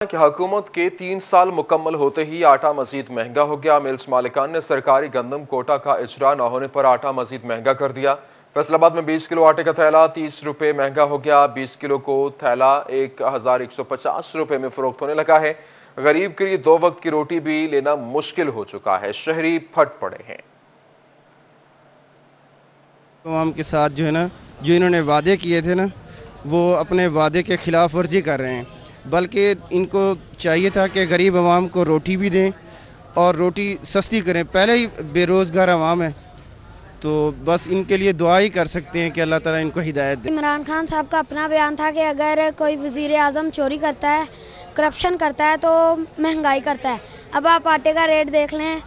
کہ حکومت کے 3 سال مکمل ہوتے ہی آٹا مزید مہنگا ہو گیا۔ ملز مالکان نے سرکاری گندم کوٹا کا اجرا نہ ہونے پر آٹا مزید مہنگا کر دیا۔ فیصل آباد میں 20 کلو آٹے کا تھیلا 30 روپے مہنگا ہو گیا۔ 20 کلو کو تھیلا 1150 روپے میں فروخت ہونے لگا ہے۔ غریب کے لیے 2 وقت کی روٹی بھی لینا مشکل ہو چکا ہے۔ شہری پھٹ پڑے ہیں۔ عوام کے ساتھ جو انہوں نے وعدے کیے تھے وہ اپنے وعدے کے خلاف ورزی کر رہے ہیں، بلکہ ان کو چاہیے تھا کہ غریب عوام کو روٹی بھی دیں اور روٹی سستی کریں۔ پہلے ہی بے روزگار عوام ہے، تو بس ان کے لیے دعا ہی کر سکتے ہیں کہ اللہ تعالیٰ ان کو ہدایت دے۔ عمران خان صاحب کا اپنا بیان تھا کہ اگر کوئی وزیر اعظم چوری کرتا ہے، کرپشن کرتا ہے تو مہنگائی کرتا ہے۔ اب آپ آٹے کا ریٹ دیکھ لیں،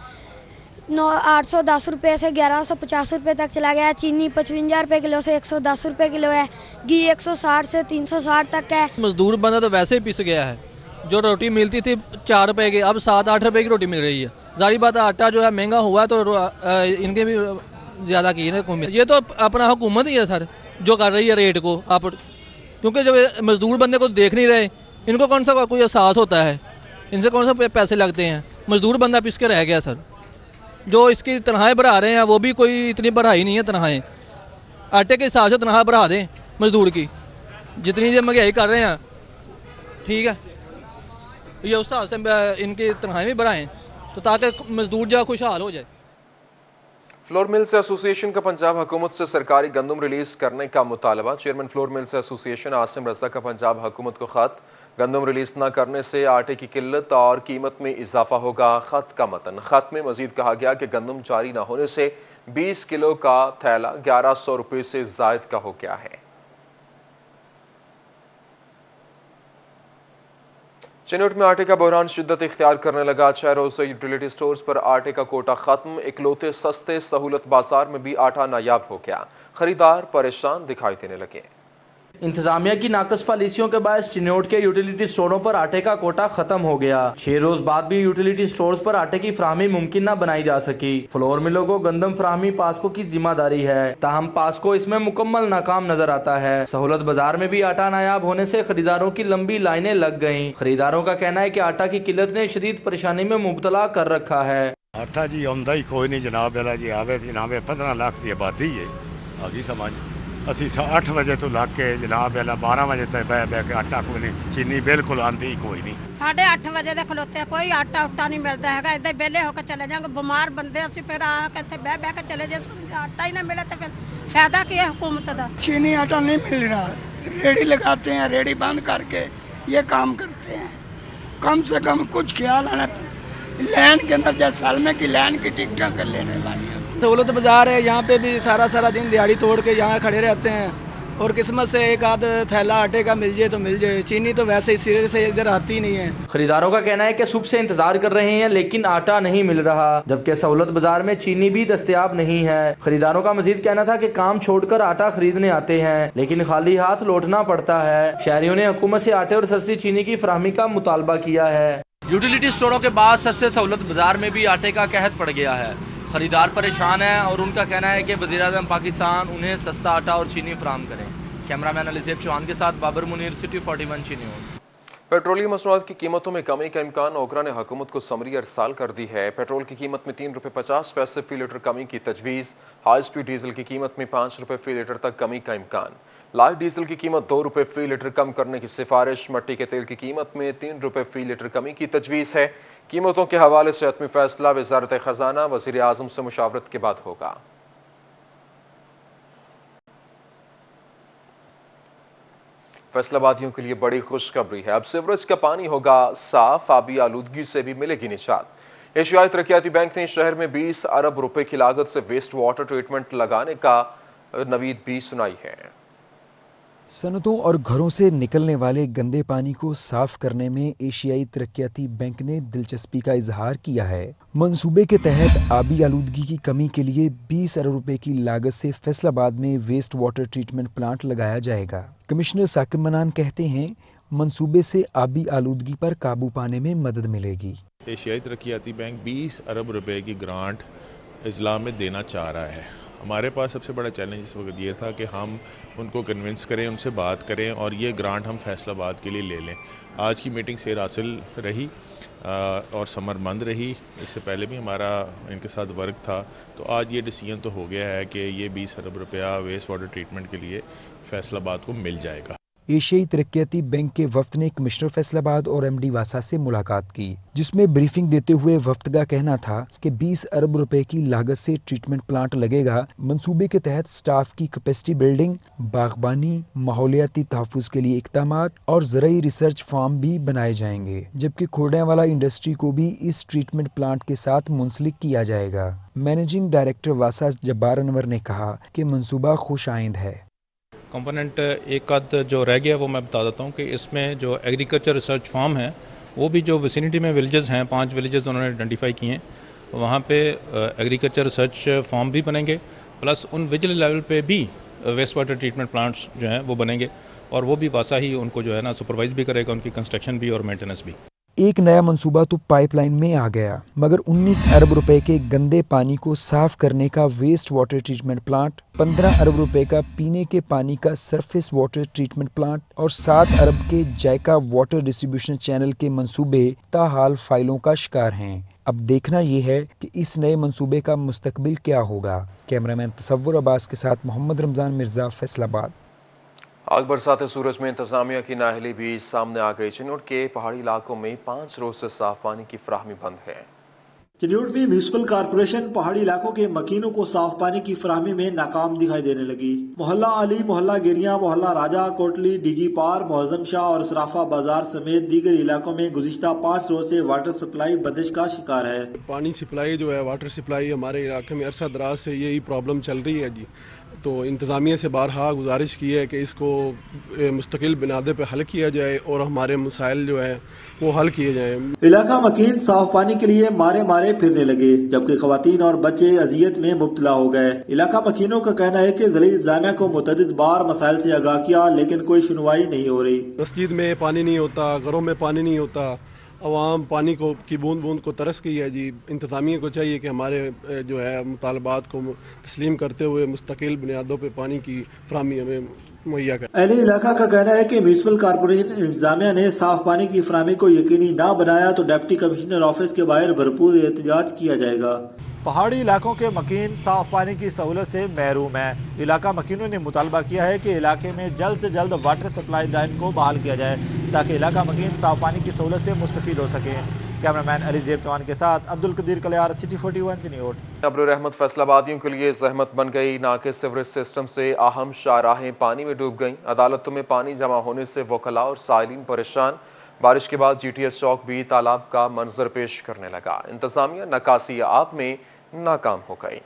810 روپے سے 1150 روپے تک چلا گیا ہے۔ چینی 55 روپے کلو سے 110 روپے کلو ہے۔ گھی 160 سے 360 تک ہے۔ مزدور بندہ تو ویسے ہی پس گیا ہے۔ جو روٹی ملتی تھی 4 روپے کی، اب 7-8 روپے کی روٹی مل رہی ہے۔ ظاہری بات ہے آٹا جو ہے مہنگا ہوا ہے تو ان کے بھی زیادہ کی ہے حکومت۔ یہ تو اپنا حکومت ہی ہے سر جو کر رہی ہے ریٹ کو آپ، کیونکہ جب مزدور بندے کو دیکھ نہیں رہے، ان کو کون سا کوئی احساس ہوتا ہے، ان سے کون سا پیسے لگتے ہیں۔ مزدور بندہ پس کے رہ گیا سر۔ جو اس کی تنخواہیں بڑھا رہے ہیں وہ بھی کوئی اتنی بڑھائی نہیں ہے تنخواہیں۔ آٹے کے حساب سے تنخواہ بڑھا دیں مزدور کی، جتنی یہ مہنگائی کر رہے ہیں، ٹھیک ہے، یہ اس حساب سے ان کی تنخواہیں بھی بڑھائیں تو تاکہ مزدور جو خوشحال ہو جائے۔ فلور ملز ایسوسی ایشن کا پنجاب حکومت سے سرکاری گندم ریلیز کرنے کا مطالبہ۔ چیئرمین فلور ملز ایسوسی ایشن عاصم رضا کا پنجاب حکومت کو خط۔ گندم ریلیز نہ کرنے سے آٹے کی قلت اور قیمت میں اضافہ ہوگا۔ خط کا متن۔ خط میں مزید کہا گیا کہ گندم جاری نہ ہونے سے 20 کلو کا تھیلا 1100 روپے سے زائد کا ہو گیا ہے۔ چنوٹ میں آٹے کا بحران شدت اختیار کرنے لگا۔ 6 روزہ یوٹیلیٹی سٹورز پر آٹے کا کوٹا ختم۔ اکلوتے سستے سہولت بازار میں بھی آٹا نایاب ہو گیا۔ خریدار پریشان دکھائی دینے لگے۔ انتظامیہ کی ناقص پالیسیوں کے باعث چنوٹ کے یوٹیلیٹی سٹوروں پر آٹے کا کوٹا ختم ہو گیا۔ 6 روز بعد بھی یوٹیلیٹی سٹورز پر آٹے کی فراہمی ممکن نہ بنائی جا سکی۔ فلور ملوں کو گندم فراہمی پاسکو کی ذمہ داری ہے، تاہم پاسکو اس میں مکمل ناکام نظر آتا ہے۔ سہولت بازار میں بھی آٹا نایاب ہونے سے خریداروں کی لمبی لائنیں لگ گئیں۔ خریداروں کا کہنا ہے کہ آٹا کی قلت نے شدید پریشانی میں مبتلا کر رکھا ہے۔ آٹا جی آمدہ ہی کوئی نہیں جناب، جی آوے جناب 15 لاکھ کی آبادی ہے، آگی سمجھ اسی 8 بجے تو لگ کے جناب 12 بجے تک بہ کے آٹا کوئی نہیں، چینی بالکل آندی ہی کوئی نہیں۔ 8:30 بجے دے کھلوتے کوئی آٹا اٹا نہیں ملتا ہے، ادھر ویلے ہو کے چلے جائیں گے، بیمار بندے اسی پھر آ کے اتنے بہ کے چلے جائیں، آٹا ہی نہ ملے تو پھر فائدہ کیا حکومت کا؟ چینی آٹا نہیں مل رہا، ریڑھی لگاتے ہیں، ریڑھی بند کر کے یہ کام کرتے ہیں۔ کم سے کم کچھ خیال آنا، لائن کے اندر جیسے سالمے کی لائن کی ٹکٹیں کر لینے والی ہیں۔ سہولت بازار ہے، یہاں پہ بھی سارا دن دیہڑی توڑ کے یہاں کھڑے رہتے ہیں، اور قسمت سے ایک آدھ تھیلا آٹے کا مل جائے تو مل جائے۔ چینی تو ویسے ہی سرے سے ادھر آتی نہیں ہے۔ خریداروں کا کہنا ہے کہ صبح سے انتظار کر رہے ہیں لیکن آٹا نہیں مل رہا، جبکہ سہولت بازار میں چینی بھی دستیاب نہیں ہے۔ خریداروں کا مزید کہنا تھا کہ کام چھوڑ کر آٹا خریدنے آتے ہیں لیکن خالی ہاتھ لوٹنا پڑتا ہے۔ شہریوں نے حکومت سے آٹے اور سستی چینی کی فراہمی کا مطالبہ کیا ہے۔ یوٹیلیٹی سٹوروں کے بعد سستے سہولت بازار میں بھی آٹے کا قحط پڑ گیا ہے۔ خریدار پریشان ہیں اور ان کا کہنا ہے کہ وزیر اعظم پاکستان انہیں سستا آٹا اور چینی فراہم کریں۔ کیمرہ مین علی زیب چوہان کے ساتھ بابر منیر، سٹی 41 چینی نیوز۔ پیٹرولیم مصنوعات کی قیمتوں میں کمی کا امکان۔ اوکرا نے حکومت کو سمری ارسال کر دی ہے۔ پیٹرول کی قیمت میں 3 روپے 50 پیسے فی لیٹر کمی کی تجویز۔ ہائی سپیڈ ڈیزل کی قیمت میں 5 روپے فی لیٹر تک کمی کا امکان۔ لائٹ ڈیزل کی قیمت 2 روپے فی لیٹر کم کرنے کی سفارش۔ مٹی کے تیل کی قیمت میں 3 روپے فی لیٹر کمی کی تجویز ہے۔ قیمتوں کے حوالے سے حتمی فیصلہ وزارت خزانہ وزیر اعظم سے مشاورت کے بعد ہوگا۔ فیصل آبادیوں کے لیے بڑی خوشخبری ہے، اب سیوریج کا پانی ہوگا صاف۔ آبی آلودگی سے بھی ملے گی نجات۔ ایشیائی ترقیاتی بینک نے شہر میں 20 ارب روپے کی لاگت سے ویسٹ واٹر ٹریٹمنٹ لگانے کا نوید بھی سنائی ہے۔ صنعتوں اور گھروں سے نکلنے والے گندے پانی کو صاف کرنے میں ایشیائی ترقیاتی بینک نے دلچسپی کا اظہار کیا ہے۔ منصوبے کے تحت آبی آلودگی کی کمی کے لیے 20 ارب روپے کی لاگت سے فیصل آباد میں ویسٹ واٹر ٹریٹمنٹ پلانٹ لگایا جائے گا۔ کمشنر ثاقب منان کہتے ہیں منصوبے سے آبی آلودگی پر قابو پانے میں مدد ملے گی۔ ایشیائی ترقیاتی بینک 20 ارب روپے کی گرانٹ اضلاع میں دینا چاہ رہا ہے۔ ہمارے پاس سب سے بڑا چیلنج اس وقت یہ تھا کہ ہم ان کو کنونس کریں، ان سے بات کریں اور یہ گرانٹ ہم فیصل آباد کے لیے لے لیں۔ آج کی میٹنگ سیر حاصل رہی اور ثمر مند رہی۔ اس سے پہلے بھی ہمارا ان کے ساتھ ورک تھا، تو آج یہ ڈیسیجن تو ہو گیا ہے کہ یہ 20 ارب روپیہ ویسٹ واٹر ٹریٹمنٹ کے لیے فیصل آباد کو مل جائے گا۔ ایشیائی ترقیاتی بینک کے وفد نے کمشنر فیصل آباد اور ایم ڈی واسا سے ملاقات کی، جس میں بریفنگ دیتے ہوئے وفد کا کہنا تھا کہ 20 ارب روپے کی لاگت سے ٹریٹمنٹ پلانٹ لگے گا۔ منصوبے کے تحت سٹاف کی کیپیسٹی بلڈنگ، باغبانی، ماحولیاتی تحفظ کے لیے اقدامات اور زرعی ریسرچ فارم بھی بنائے جائیں گے، جبکہ کھوڑیاں والا انڈسٹری کو بھی اس ٹریٹمنٹ پلانٹ کے ساتھ منسلک کیا جائے گا۔ مینیجنگ ڈائریکٹر واسا جبار انور نے کہا کہ منصوبہ خوش آئند ہے۔ کمپوننٹ ایک آدھ جو رہ گیا وہ میں بتا دیتا ہوں کہ اس میں جو ایگریکلچر ریسرچ فارم ہے وہ بھی جو ویسینٹی میں ولیجز ہیں، 5 ولیجز انہوں نے آئیڈینٹیفائی کیے ہیں، وہاں پہ ایگریکلچر ریسرچ فارم بھی بنیں گے، پلس ان ویجل لیول پہ بھی ویسٹ واٹر ٹریٹمنٹ پلانٹس جو ہیں وہ بنیں گے، اور وہ بھی واسا ہی ان کو جو ہے نا سپروائز بھی کرے گا، ان کی کنسٹرکشن بھی اور مینٹیننس بھی۔ ایک نیا منصوبہ تو پائپ لائن میں آ گیا، مگر 19 ارب روپے کے گندے پانی کو صاف کرنے کا ویسٹ واٹر ٹریٹمنٹ پلانٹ، 15 ارب روپے کا پینے کے پانی کا سرفیس واٹر ٹریٹمنٹ پلانٹ اور 7 ارب کے جائکا واٹر ڈسٹریبیوشن چینل کے منصوبے تاحال فائلوں کا شکار ہیں۔ اب دیکھنا یہ ہے کہ اس نئے منصوبے کا مستقبل کیا ہوگا۔ کیمرامین تصور عباس کے ساتھ محمد رمضان مرزا، فیصل آباد۔ آگ برسات سورج میں انتظامیہ کی نااہلی بھی سامنے آ گئی۔ چنوٹ کے پہاڑی علاقوں میں 5 روز سے صاف پانی کی فراہمی بند ہے۔ چنوٹ میں میونسپل کارپوریشن پہاڑی علاقوں کے مکینوں کو صاف پانی کی فراہمی میں ناکام دکھائی دینے لگی۔ محلہ علی، محلہ گیریاں، محلہ راجہ، کوٹلی، ڈیگی پار، معظم شاہ اور سرافہ بازار سمیت دیگر علاقوں میں گزشتہ 5 روز سے واٹر سپلائی بندش کا شکار ہے۔ پانی سپلائی جو ہے، واٹر سپلائی ہمارے علاقے میں عرصہ دراز سے یہی پرابلم چل رہی ہے جی، تو انتظامیہ سے بارہا گزارش کی ہے کہ اس کو مستقل بنیادوں پہ حل کیا جائے اور ہمارے مسائل جو ہے وہ حل کیے جائیں۔ علاقہ مکین صاف پانی کے لیے مارے پھرنے لگے، جبکہ خواتین اور بچے اذیت میں مبتلا ہو گئے۔ علاقہ مکینوں کا کہنا ہے کہ ضلعی انتظامیہ کو متعدد بار مسائل سے آگاہ کیا، لیکن کوئی سنوائی نہیں ہو رہی۔ مسجد میں پانی نہیں ہوتا، گھروں میں پانی نہیں ہوتا، عوام پانی کی بوند بوند کو ترس گئی ہے جی۔ انتظامیہ کو چاہیے کہ ہمارے جو ہے مطالبات کو تسلیم کرتے ہوئے مستقل بنیادوں پہ پانی کی فراہمی ہمیں مہیا کرے۔ اہل علاقہ کا کہنا ہے کہ میونسپل کارپوریشن انتظامیہ نے صاف پانی کی فراہمی کو یقینی نہ بنایا تو ڈپٹی کمشنر آفس کے باہر بھرپور احتجاج کیا جائے گا۔ پہاڑی علاقوں کے مکین صاف پانی کی سہولت سے محروم ہیں۔ علاقہ مکینوں نے مطالبہ کیا ہے کہ علاقے میں جلد سے جلد واٹر سپلائی لائن کو بحال کیا جائے تاکہ علاقہ مکین صاف پانی کی سہولت سے مستفید ہو سکیں۔ کیمرامین علی زیب چوہان کے ساتھ عبد القدیر کلیار، سٹی 41 چنیوٹ۔ ابر رحمت فیصل آبادیوں کے لیے زحمت بن گئی۔ ناقص سیوریج سسٹم سے اہم شاہراہیں پانی میں ڈوب گئیں۔ عدالتوں میں پانی جمع ہونے سے وکلاء اور سائلین پریشان۔ بارش کے بعد جی ٹی ایس چوک بھی تالاب کا منظر پیش کرنے لگا۔ انتظامیہ نکاسی آب میں ناکام ہو گئی۔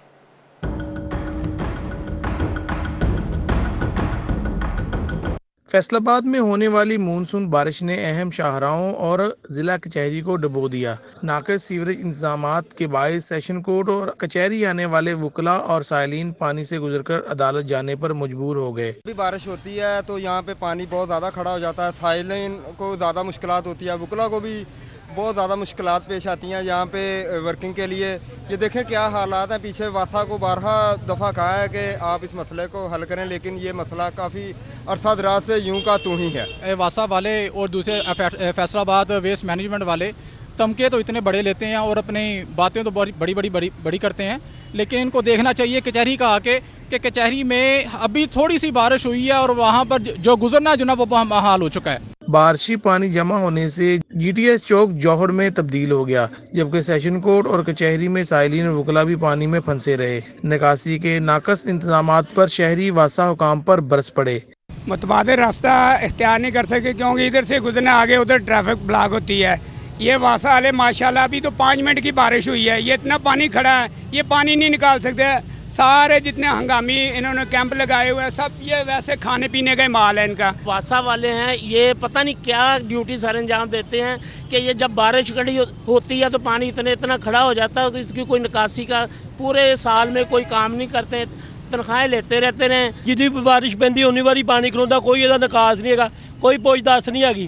فیصل آباد میں ہونے والی مونسون بارش نے اہم شاہراہوں اور ضلع کچہری کو ڈبو دیا۔ ناقص سیوریج انتظامات کے باعث سیشن کورٹ اور کچہری آنے والے وکلاء اور سائلین پانی سے گزر کر عدالت جانے پر مجبور ہو گئے۔ بارش ہوتی ہے تو یہاں پہ پانی بہت زیادہ کھڑا ہو جاتا ہے، سائلین کو زیادہ مشکلات ہوتی ہے، وکلاء کو بھی بہت زیادہ مشکلات پیش آتی ہیں یہاں پہ ورکنگ کے لیے۔ یہ دیکھیں کیا حالات ہیں، پیچھے واسا کو بارہا دفعہ کہا ہے کہ آپ اس مسئلے کو حل کریں، لیکن یہ مسئلہ کافی عرصہ دراز سے یوں کا توں ہی ہے۔ واسا والے اور دوسرے فیصل آباد ویسٹ مینجمنٹ والے تمکے تو اتنے بڑے لیتے ہیں اور اپنی باتیں تو بڑی کرتے ہیں، لیکن ان کو دیکھنا چاہیے کچہری کا آ کے کہ کچہری میں ابھی تھوڑی سی بارش ہوئی ہے اور وہاں پر جو گزرنا جو نا وہ حال ہو چکا ہے۔ بارشی پانی جمع ہونے سے جی ٹی ایس چوک جوہر میں تبدیل ہو گیا، جبکہ سیشن کورٹ اور کچہری میں سائلین اور وکلاء بھی پانی میں پھنسے رہے۔ نکاسی کے ناقص انتظامات پر شہری واسا حکام پر برس پڑے۔ متبادل راستہ اختیار نہیں کر سکے کیونکہ ادھر سے گزرنا آگے ادھر ٹریفک بلاک ہوتی ہے۔ یہ واسا والے ماشاءاللہ ابھی تو 5 منٹ کی بارش ہوئی ہے، یہ اتنا پانی کھڑا ہے، یہ پانی نہیں نکال سکتے۔ سارے جتنے ہنگامی انہوں نے کیمپ لگائے ہوئے ہیں سب یہ ویسے کھانے پینے کا مال ہے ان کا۔ واسا والے ہیں یہ پتہ نہیں کیا ڈیوٹی سر انجام دیتے ہیں کہ یہ جب بارش کھڑی ہوتی ہے تو پانی اتنا کھڑا ہو جاتا ہے کہ اس کی کوئی نکاسی کا پورے سال میں کوئی کام نہیں کرتے، تنخواہیں لیتے رہتے ہیں۔ جدی بارش پیندی اونی واری پانی کھلوندا، کوئی یہ نکاس نہیں ہے، کوئی پوچھ دس نہیں ہے۔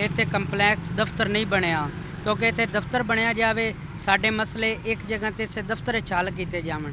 ਇੱਥੇ ਕੰਪਲੈਕਸ ਦਫ਼ਤਰ ਨਹੀਂ ਬਣਿਆ, ਕਿਉਂਕਿ ਇੱਥੇ ਦਫ਼ਤਰ ਬਣਿਆ ਜਾਵੇ, ਸਾਡੇ ਮਸਲੇ ਇੱਕ ਜਗ੍ਹਾ ਤੇ ਸੇ ਦਫ਼ਤਰ ਹੱਲ ਕੀਤੇ ਜਾਵਣ।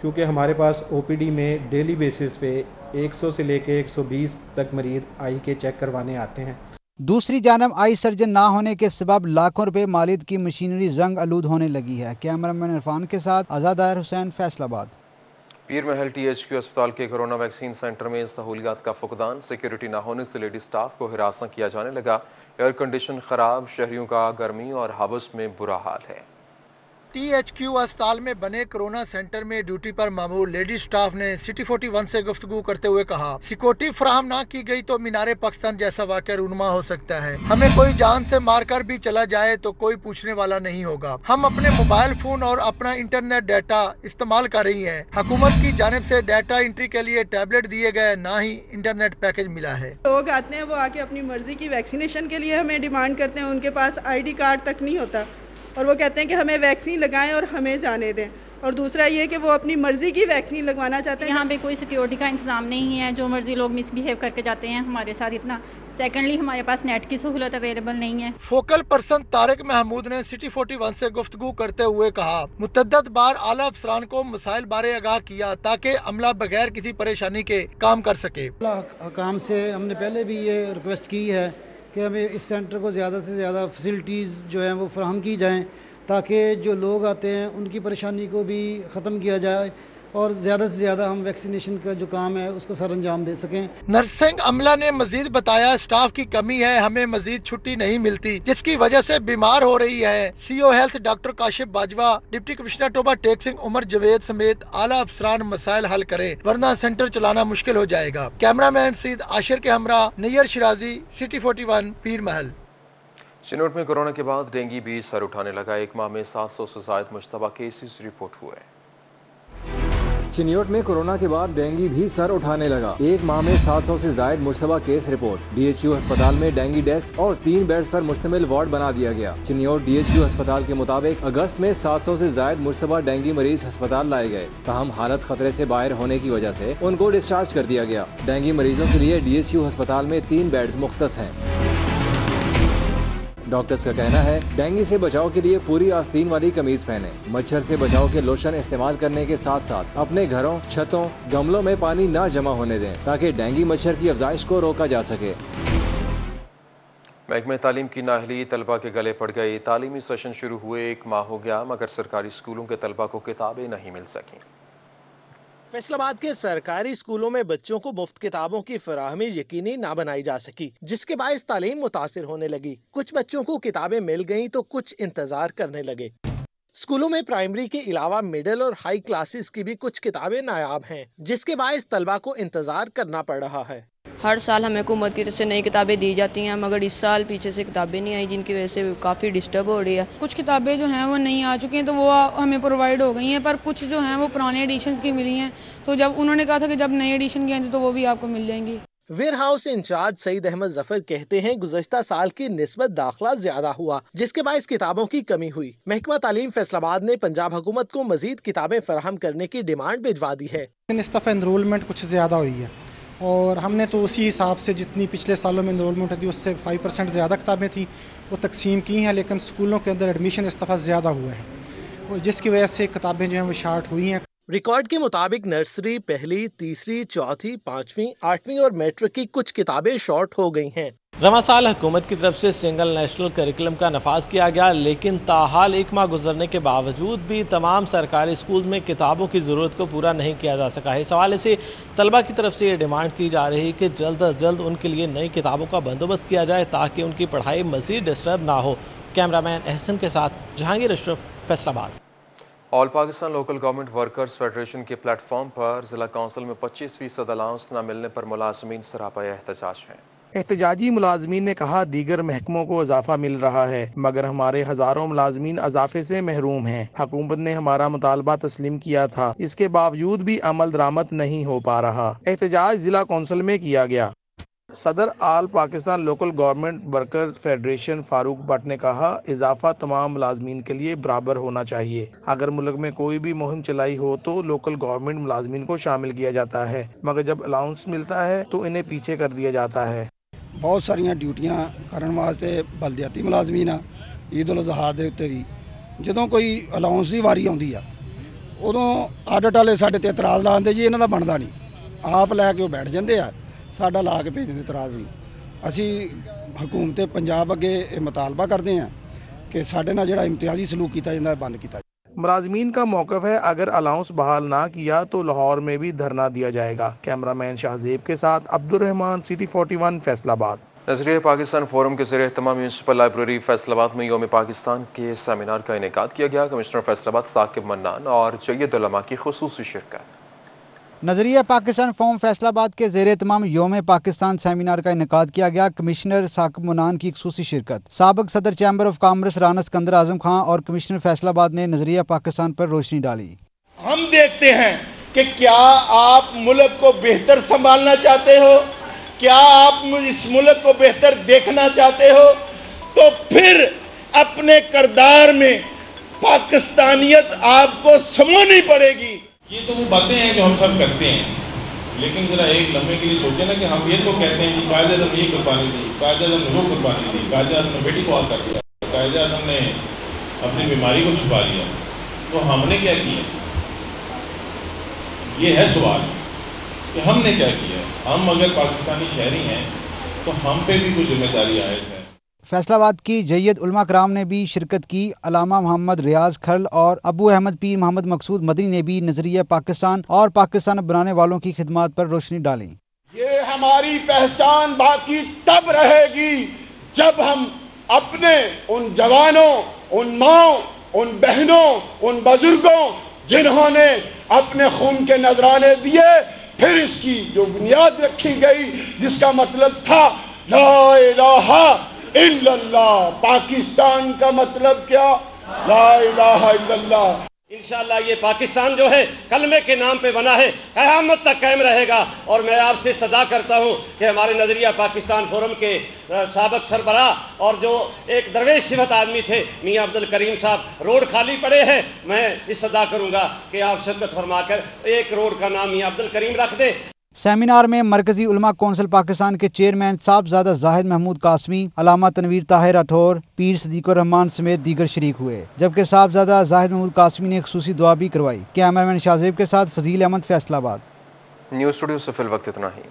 کیونکہ ہمارے پاس OPD میں ڈیلی بیسس پہ 100 سے لے کے 120 تک مریض آئی کے چیک کروانے آتے ہیں۔ دوسری جانب آئی سرجن نہ ہونے کے سبب لاکھوں روپے مالیت کی مشینری زنگ آلود ہونے لگی ہے۔ کیمرامین عرفان کے ساتھ آزاد طاہر حسین، فیصل آباد۔ پیر محل THQ اسپتال کے کورونا ویکسین سینٹر میں سہولیات کا فقدان، سیکیورٹی نہ ہونے سے لیڈی سٹاف کو ہراساں کیا جانے لگا، ایئر کنڈیشن خراب، شہریوں کا گرمی اور حبس میں برا حال ہے۔ THQ اسپتال میں بنے کورونا سینٹر میں ڈیوٹی پر معمول لیڈی سٹاف نے سٹی 41 سے گفتگو کرتے ہوئے کہا، سیکورٹی فراہم نہ کی گئی تو مینار پاکستان جیسا واقعہ رونما ہو سکتا ہے۔ ہمیں کوئی جان سے مار کر بھی چلا جائے تو کوئی پوچھنے والا نہیں ہوگا۔ ہم اپنے موبائل فون اور اپنا انٹرنیٹ ڈیٹا استعمال کر رہی ہیں۔ حکومت کی جانب سے ڈیٹا انٹری کے لیے ٹیبلٹ دیے گئے، نہ ہی انٹرنیٹ پیکج ملا ہے۔ لوگ آتے ہیں، وہ آ کے اپنی مرضی کی ویکسینیشن کے لیے ہمیں ڈیمانڈ کرتے ہیں، ان کے پاس ID کارڈ تک نہیں ہوتا اور وہ کہتے ہیں کہ ہمیں ویکسین لگائیں اور ہمیں جانے دیں، اور دوسرا یہ کہ وہ اپنی مرضی کی ویکسین لگوانا چاہتے ہیں۔ یہاں پہ کوئی سیکیورٹی کا انتظام نہیں ہے، جو مرضی لوگ مس بیہیو کر کے جاتے ہیں ہمارے ساتھ اتنا۔ سیکنڈلی ہمارے پاس نیٹ کی سہولت اویلیبل نہیں ہے۔ فوکل پرسن طارق محمود نے سٹی 41 سے گفتگو کرتے ہوئے کہا، متعدد بار اعلیٰ افسران کو مسائل بارے آگاہ کیا تاکہ عملہ بغیر کسی پریشانی کے کام کر سکے۔ حکام سے ہم نے پہلے بھی یہ ریکویسٹ کی ہے کہ ہمیں اس سینٹر کو زیادہ سے زیادہ فیسلٹیز جو ہیں وہ فراہم کی جائیں تاکہ جو لوگ آتے ہیں ان کی پریشانی کو بھی ختم کیا جائے اور زیادہ سے زیادہ ہم ویکسینیشن کا جو کام ہے اس کو سر انجام دے سکیں۔ نرسنگ عملہ نے مزید بتایا، سٹاف کی کمی ہے، ہمیں مزید چھٹی نہیں ملتی جس کی وجہ سے بیمار ہو رہی ہے۔ CO health doctor Kashif Bajwa, deputy commissioner Toba Tek Singh Umar Javed سمیت اعلیٰ افسران مسائل حل کریں ورنہ سینٹر چلانا مشکل ہو جائے گا۔ کیمرامین سید عاشر کے ہمراہ نیئر شرازی، سٹی 41 پیر محل۔ چنوٹ میں کورونا کے بعد ڈینگی بھی سر اٹھانے لگا، ایک ماہ میں 700 سے زائد مشتبہ کیسز رپورٹ ہوئے۔ چنیوٹ میں کورونا کے بعد ڈینگی بھی سر اٹھانے لگا، ایک ماہ میں 700 سے زائد مشتبہ کیس رپورٹ۔ DHQ ہسپتال میں ڈینگی ڈیسک اور 3 بیڈز پر مشتمل وارڈ بنا دیا گیا۔ چنیوٹ DHQ ہسپتال کے مطابق اگست میں 700 سے زائد مشتبہ ڈینگی مریض ہسپتال لائے گئے، تاہم حالت خطرے سے باہر ہونے کی وجہ سے ان کو ڈسچارج کر دیا گیا۔ ڈینگی مریضوں کے لیے DHQ ہسپتال میں 3 بیڈز مختص ہیں۔ ڈاکٹرز کا کہنا ہے، ڈینگی سے بچاؤ کے لیے پوری آستین والی قمیض پہنیں، مچھر سے بچاؤ کے لوشن استعمال کرنے کے ساتھ ساتھ اپنے گھروں، چھتوں، گملوں میں پانی نہ جمع ہونے دیں تاکہ ڈینگی مچھر کی افزائش کو روکا جا سکے۔ محکمہ تعلیم کی نااہلی طلبہ کے گلے پڑ گئی، تعلیمی سیشن شروع ہوئے 1 ماہ ہو گیا مگر سرکاری اسکولوں کے طلبہ کو کتابیں نہیں مل سکیں۔ فیصل آباد کے سرکاری اسکولوں میں بچوں کو مفت کتابوں کی فراہمی یقینی نہ بنائی جا سکی، جس کے باعث تعلیم متاثر ہونے لگی۔ کچھ بچوں کو کتابیں مل گئیں تو کچھ انتظار کرنے لگے۔ اسکولوں میں پرائمری کے علاوہ مڈل اور ہائی کلاسز کی بھی کچھ کتابیں نایاب ہیں، جس کے باعث طلبہ کو انتظار کرنا پڑ رہا ہے۔ ہر سال ہمیں حکومت کی طرف سے نئی کتابیں دی جاتی ہیں مگر اس سال پیچھے سے کتابیں نہیں آئی، جن کی وجہ سے کافی ڈسٹرب ہو رہی ہے۔ کچھ کتابیں جو ہیں وہ نہیں آ چکی ہیں تو وہ ہمیں پرووائڈ ہو گئی ہیں، پر کچھ جو ہیں وہ پرانے ایڈیشنز کی ملی ہیں، تو جب انہوں نے کہا تھا کہ جب نئے ایڈیشن کی آئیں تو وہ بھی آپ کو مل جائیں گی۔ ویئر ہاؤس انچارج سعید احمد ظفر کہتے ہیں گزشتہ سال کی نسبت داخلہ زیادہ ہوا، جس کے باعث کتابوں کی کمی ہوئی۔ محکمہ تعلیم فیصل آباد نے پنجاب حکومت کو مزید کتابیں فراہم کرنے کی ڈیمانڈ بھجوا دی ہے۔ اس دفعہ انرولمنٹ کچھ زیادہ ہوئی ہے اور ہم نے تو اسی حساب سے جتنی پچھلے سالوں میں انرولمنٹ ہوتی اس سے 5% زیادہ کتابیں تھیں وہ تقسیم کی ہیں، لیکن اسکولوں کے اندر ایڈمیشن اس دفعہ زیادہ ہوئے ہیں جس کی وجہ سے کتابیں جو ہیں وہ شارٹ ہوئی ہیں۔ ریکارڈ کے مطابق نرسری، پہلی، تیسری، چوتھی، 5ویں، 8ویں اور میٹرک کی کچھ کتابیں شارٹ ہو گئی ہیں۔ رواں سال حکومت کی طرف سے سنگل نیشنل کریکولم کا نفاذ کیا گیا، لیکن تاحال 1 ماہ گزرنے کے باوجود بھی تمام سرکاری اسکول میں کتابوں کی ضرورت کو پورا نہیں کیا جا سکا ہے۔ اس حوالے سے طلبہ کی طرف سے یہ ڈیمانڈ کی جا رہی کہ جلد از جلد ان کے لیے نئی کتابوں کا بندوبست کیا جائے تاکہ ان کی پڑھائی مزید ڈسٹرب نہ ہو۔ کیمرامین احسن کے ساتھ Jahangir Ashraf, Faisalabad. All Pakistan local government workers federation کے پلیٹ فارم پر ضلع کونسل میں 25% الاؤنس نہ ملنے پر ملازمین سراپا احتجاج ہیں۔ احتجاجی ملازمین نے کہا دیگر محکموں کو اضافہ مل رہا ہے مگر ہمارے ہزاروں ملازمین اضافے سے محروم ہیں۔ حکومت نے ہمارا مطالبہ تسلیم کیا تھا، اس کے باوجود بھی عمل درآمد نہیں ہو پا رہا۔ احتجاج ضلع کونسل میں کیا گیا۔ صدر all Pakistan local government workers federation Farooq Butt نے کہا اضافہ تمام ملازمین کے لیے برابر ہونا چاہیے۔ اگر ملک میں کوئی بھی مہم چلائی ہو تو لوکل گورنمنٹ ملازمین کو شامل کیا جاتا ہے مگر جب الاؤنس ملتا ہے تو انہیں پیچھے کر دیا جاتا ہے۔ بہت ساریاں ڈیوٹیاں کرن واسطے بلدیاتی ملازمین عید الاضحیٰ دے اتتے بھی جدوں کوئی الاؤنس دی واری آਉਂਦੀ ਆ ਉਦੋਂ ਆਡਿਟ ਵਾਲੇ ਸਾਡੇ ਤੇ ਇਤਰਾਜ਼ ਲਾਉਂਦੇ ਜੀ ਇਹਨਾਂ ਦਾ ਬਣਦਾ ਨਹੀਂ, ਆਪ ਲੈ ਕੇ ਉਹ ਬੈਠ ਜਾਂਦੇ ਆ, ਸਾਡਾ ਲਾ ਕੇ ਭੇਜ ਦਿੰਦੇ ਇਤਰਾਜ਼ ਵੀ। ਅਸੀਂ ਹਕੂਮਤ ਪੰਜਾਬ ਅੱਗੇ ਇਹ ਮੁਤਾਲਬਾ ਕਰਦੇ ਹਾਂ کہ ساڈے نال جڑا امتیازی سلوک کیتا جاتا ہے بند کیتا جائے۔ ملازمین کا موقف ہے اگر الاؤنس بحال نہ کیا تو لاہور میں بھی دھرنا دیا جائے گا۔ کیمرہ مین شاہزیب کے ساتھ عبدالرحمان، سٹی 41 فیصل آباد۔ نظریہ پاکستان فورم کے زیر اہتمام میونسپل لائبریری فیصل آباد میں یوم پاکستان کے سیمینار کا انعقاد کیا گیا۔ کمشنر فیصل آباد ثاقب منان اور جید علماء کی خصوصی شرکت۔ نظریہ پاکستان فورم فیصل آباد کے زیر اہتمام یوم پاکستان سیمینار کا انعقاد کیا گیا۔ کمشنر ثاقب منان کی خصوصی شرکت۔ سابق صدر chamber of commerce Rana Sikandar Azam Khan اور کمشنر فیصل آباد نے نظریہ پاکستان پر روشنی ڈالی۔ ہم دیکھتے ہیں کہ کیا آپ ملک کو بہتر سنبھالنا چاہتے ہو، کیا آپ اس ملک کو بہتر دیکھنا چاہتے ہو، تو پھر اپنے کردار میں پاکستانیت آپ کو سمجھنی پڑے گی۔ یہ تو وہ باتیں ہیں جو ہم سب کرتے ہیں، لیکن ذرا ایک لمحے کے لیے سوچیں نا کہ ہم یہ تو کہتے ہیں کہ قائد اعظم نے یہ قربانی دی، قائد اعظم نے وہ قربانی دی، قائد اعظم نے بیٹی کو آگ کر دیا، قائد اعظم نے اپنی بیماری کو چھپا لیا، تو ہم نے کیا کیا؟ یہ ہے سوال کہ ہم نے کیا کیا؟ ہم اگر پاکستانی شہری ہیں تو ہم پہ بھی کوئی ذمہ داری عائد ہے۔ فیصل آباد کی جید علماء کرام نے بھی شرکت کی۔ علامہ محمد ریاض کھرل اور ابو احمد پیر محمد مقصود مدنی نے بھی نظریہ پاکستان اور پاکستان بنانے والوں کی خدمات پر روشنی ڈالی۔ یہ ہماری پہچان باقی تب رہے گی جب ہم اپنے ان جوانوں، ان ماؤں، ان بہنوں، ان بزرگوں جنہوں نے اپنے خون کے نذرانے دیے، پھر اس کی جو بنیاد رکھی گئی جس کا مطلب تھا لا الہ الا اللہ، پاکستان کا مطلب کیا؟ لا الہ الا اللہ۔ انشاءاللہ یہ پاکستان جو ہے کلمے کے نام پہ بنا ہے، قیامت تک قائم رہے گا۔ اور میں آپ سے صدا کرتا ہوں کہ ہمارے نظریہ پاکستان فورم کے سابق سربراہ اور جو ایک درویش صفت آدمی تھے میاں عبدالکریم صاحب، روڈ خالی پڑے ہیں، میں اس صدا کروں گا کہ آپ شرکت فرما کر ایک روڈ کا نام میاں عبدالکریم رکھ دیں۔ سیمینار میں مرکزی علماء کونسل پاکستان کے چیئرمین صاحبزادہ زاہد محمود قاسمی، علامہ تنویر طاہر راٹھور، پیر صدیق الرحمان سمیت دیگر شریک ہوئے، جبکہ صاحبزادہ زاہد محمود قاسمی نے خصوصی دعا بھی کروائی۔ کیمرہ مین شاہزیب کے ساتھ فضیل احمد، فیصل آباد۔ نیوز اسٹوڈیو سے فی الوقت اتنا ہی۔